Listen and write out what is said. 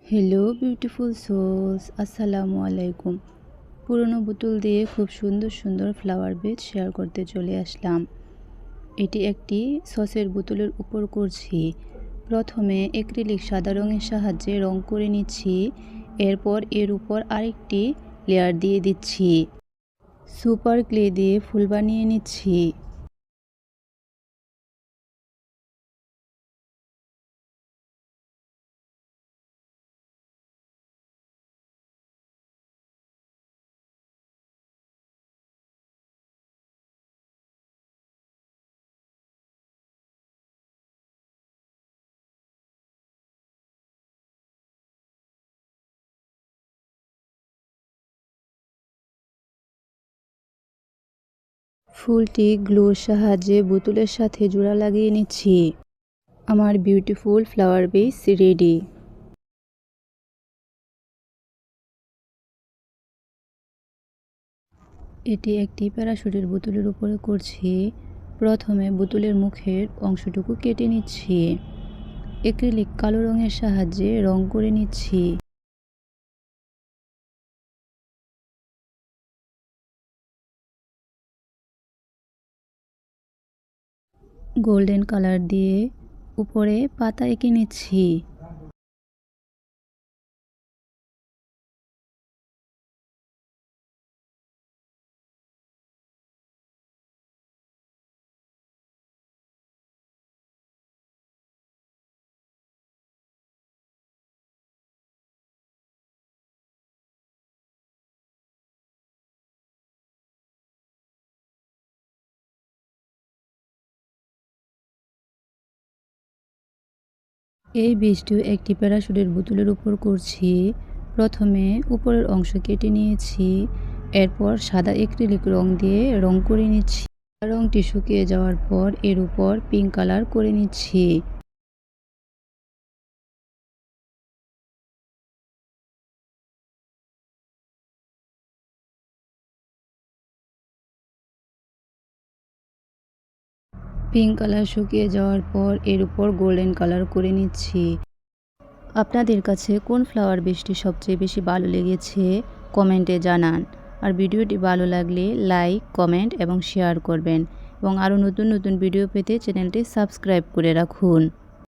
Hello beautiful sols, আসসালামু আলাইকুম। পুরনো বোতল দিয়ে খুব সুন্দর সুন্দর ফ্লাওয়ার বেজ শেয়ার করতে চলে আসলাম। এটি একটি সসের বোতলের উপর করছি। প্রথমে অ্যাক্রিলিক সাদা রঙের সাহায্যে রং করে নিচ্ছি। এরপর এর উপর আরেকটি লেয়ার দিয়ে দিচ্ছি। সুপার ক্লে দিয়ে ফুল বানিয়ে নিচ্ছি। ফুলটি গ্লুর সাহায্যে বোতলের সাথে জোড়া লাগিয়ে নিচ্ছি। আমার বিউটিফুল ফ্লাওয়ার বেজ রেডি। এটি একটি প্যারাশুটের বোতলের উপরে করছি। প্রথমে বোতলের মুখের অংশটুকু কেটে নিচ্ছি। অ্যাক্রিলিক কালো রঙের সাহায্যে রং করে নিচ্ছি। গোল্ডেন কালার দিয়ে উপরে পাতা এঁকে নিচ্ছি। এই বীজটিও একটি প্যারাশুটের বোতলের উপর করছি। প্রথমে উপরের অংশ কেটে নিয়েছি। এরপর সাদা অ্যাক্রিলিক রং দিয়ে রং করে নিচ্ছি। রংটি শুকিয়ে যাওয়ার পর এর উপর পিঙ্ক কালার করে নিচ্ছি। পিঙ্ক কালার শুকিয়ে যাওয়ার পর এর উপর গোল্ডেন কালার করে নিচ্ছি। আপনাদের কাছে কোন ফ্লাওয়ার বেশটি সবচেয়ে বেশি ভালো লেগেছে কমেন্টে জানান। আর ভিডিওটি ভালো লাগলে লাইক, কমেন্ট এবং শেয়ার করবেন। এবং আরও নতুন নতুন ভিডিও পেতে চ্যানেলটি সাবস্ক্রাইব করে রাখুন।